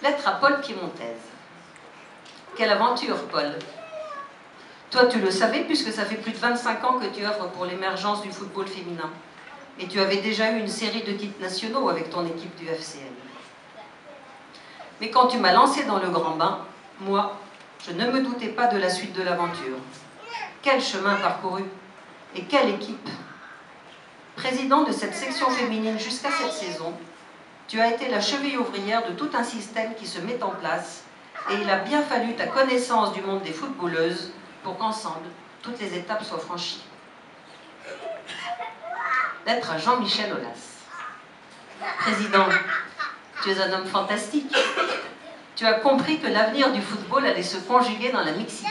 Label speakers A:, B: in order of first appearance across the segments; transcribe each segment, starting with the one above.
A: Lettre à Paul Piémontaise. Quelle aventure, Paul! Toi, tu le savais, puisque ça fait plus de 25 ans que tu œuvres pour l'émergence du football féminin. Et tu avais déjà eu une série de titres nationaux avec ton équipe du FCN. Mais quand tu m'as lancé dans le grand bain, moi, je ne me doutais pas de la suite de l'aventure. Quel chemin parcouru! Et quelle équipe! Président de cette section féminine jusqu'à cette saison, tu as été la cheville ouvrière de tout un système qui se met en place, et il a bien fallu ta connaissance du monde des footballeuses pour qu'ensemble, toutes les étapes soient franchies. Lettre à Jean-Michel Aulas. Président, tu es un homme fantastique. Tu as compris que l'avenir du football allait se conjuguer dans la mixité.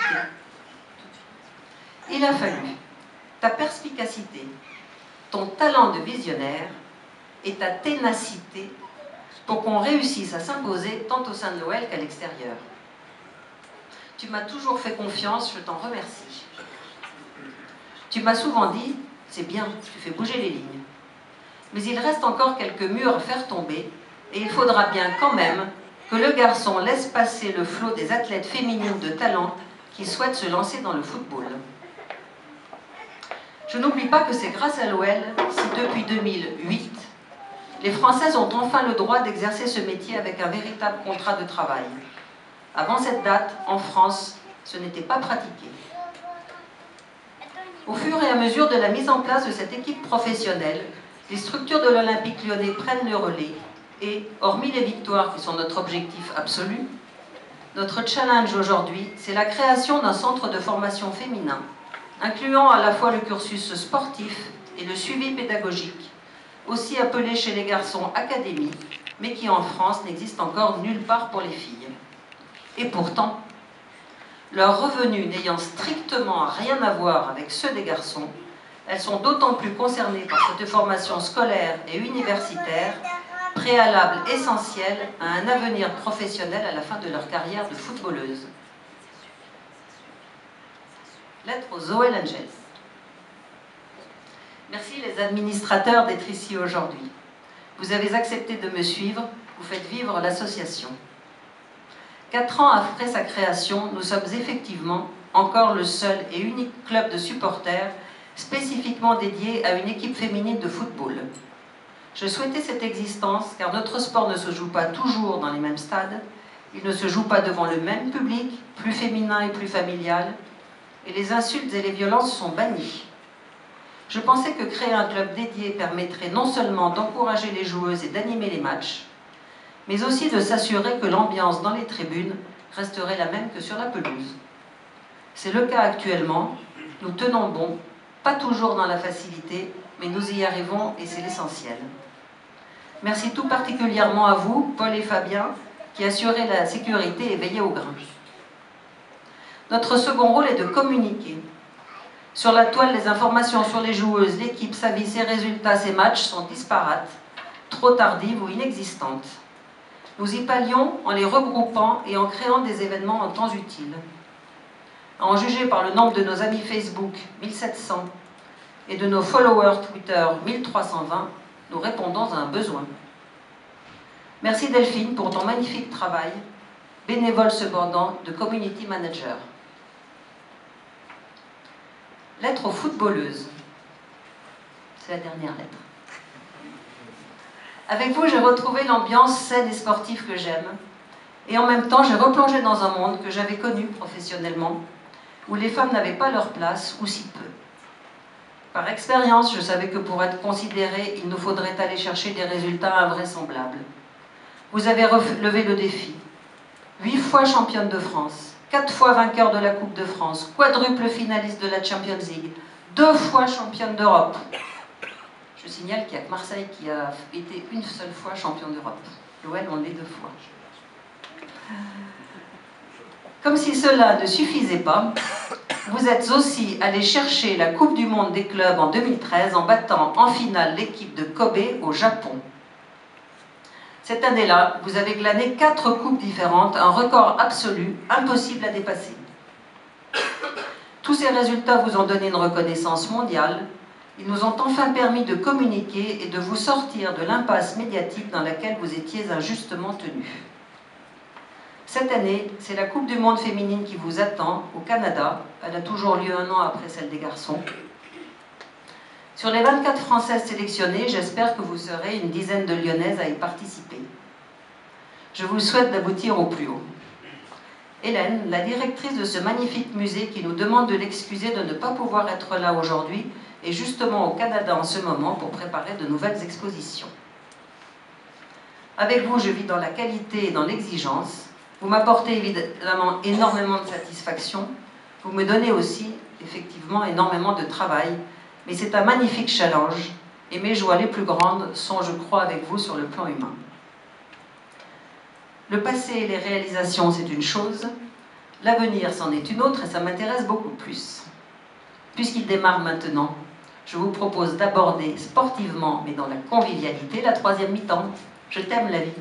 A: Il a fallu ta perspicacité, ton talent de visionnaire et ta ténacité pour qu'on réussisse à s'imposer tant au sein de l'OL qu'à l'extérieur. Tu m'as toujours fait confiance, je t'en remercie. Tu m'as souvent dit, c'est bien, tu fais bouger les lignes. Mais il reste encore quelques murs à faire tomber et il faudra bien quand même que le garçon laisse passer le flot des athlètes féminines de talent qui souhaitent se lancer dans le football. Je n'oublie pas que c'est grâce à l'OL si depuis 2008, les Françaises ont enfin le droit d'exercer ce métier avec un véritable contrat de travail. Avant cette date, en France, ce n'était pas pratiqué. Au fur et à mesure de la mise en place de cette équipe professionnelle, les structures de l'Olympique lyonnais prennent le relais et, hormis les victoires qui sont notre objectif absolu, notre challenge aujourd'hui, c'est la création d'un centre de formation féminin, incluant à la fois le cursus sportif et le suivi pédagogique, aussi appelé chez les garçons académie, mais qui en France n'existe encore nulle part pour les filles. Et pourtant, leurs revenus n'ayant strictement rien à voir avec ceux des garçons, elles sont d'autant plus concernées par cette formation scolaire et universitaire, préalable essentiel à un avenir professionnel à la fin de leur carrière de footballeuse. Lettre aux OL Angels. Merci les administrateurs d'être ici aujourd'hui. Vous avez accepté de me suivre, vous faites vivre l'association. 4 ans après sa création, nous sommes effectivement encore le seul et unique club de supporters spécifiquement dédié à une équipe féminine de football. Je souhaitais cette existence car notre sport ne se joue pas toujours dans les mêmes stades, il ne se joue pas devant le même public, plus féminin et plus familial, et les insultes et les violences sont bannies. Je pensais que créer un club dédié permettrait non seulement d'encourager les joueuses et d'animer les matchs, mais aussi de s'assurer que l'ambiance dans les tribunes resterait la même que sur la pelouse. C'est le cas actuellement, nous tenons bon, pas toujours dans la facilité, mais nous y arrivons et c'est l'essentiel. Merci tout particulièrement à vous, Paul et Fabien, qui assurez la sécurité et veillez au grain. Notre second rôle est de communiquer. Sur la toile, les informations sur les joueuses, l'équipe, sa vie, ses résultats, ses matchs sont disparates, trop tardives ou inexistantes. Nous y pallions en les regroupant et en créant des événements en temps utile. À en juger par le nombre de nos amis Facebook, 1700, et de nos followers Twitter, 1320, nous répondons à un besoin. Merci Delphine pour ton magnifique travail, bénévole cependant de community manager. Lettre aux footballeuses. C'est la dernière lettre. Avec vous, j'ai retrouvé l'ambiance saine et sportive que j'aime. Et en même temps, j'ai replongé dans un monde que j'avais connu professionnellement, où les femmes n'avaient pas leur place, ou si peu. Par expérience, je savais que pour être considérée, il nous faudrait aller chercher des résultats invraisemblables. Vous avez relevé le défi. 8 fois championne de France, 4 fois vainqueur de la Coupe de France, quadruple finaliste de la Champions League, 2 fois championne d'Europe. Je signale qu'il n'y a que Marseille qui a été une seule fois champion d'Europe. L'OL, on l'est 2 fois. Comme si cela ne suffisait pas, vous êtes aussi allé chercher la Coupe du Monde des clubs en 2013 en battant en finale l'équipe de Kobe au Japon. Cette année-là, vous avez glané 4 coupes différentes, un record absolu, impossible à dépasser. Tous ces résultats vous ont donné une reconnaissance mondiale. Ils nous ont enfin permis de communiquer et de vous sortir de l'impasse médiatique dans laquelle vous étiez injustement tenus. Cette année, c'est la Coupe du Monde féminine qui vous attend au Canada. Elle a toujours lieu un an après celle des garçons. Sur les 24 Françaises sélectionnées, j'espère que vous serez une dizaine de Lyonnaises à y participer. Je vous souhaite d'aboutir au plus haut. Hélène, la directrice de ce magnifique musée qui nous demande de l'excuser de ne pas pouvoir être là aujourd'hui, est justement au Canada en ce moment pour préparer de nouvelles expositions. Avec vous, je vis dans la qualité et dans l'exigence. Vous m'apportez évidemment énormément de satisfaction. Vous me donnez aussi, effectivement, énormément de travail. Mais c'est un magnifique challenge. Et mes joies les plus grandes sont, je crois, avec vous sur le plan humain. Le passé et les réalisations, c'est une chose. L'avenir, c'en est une autre et ça m'intéresse beaucoup plus. Puisqu'il démarre maintenant, je vous propose d'aborder sportivement, mais dans la convivialité, la troisième mi-temps. Je t'aime la vie.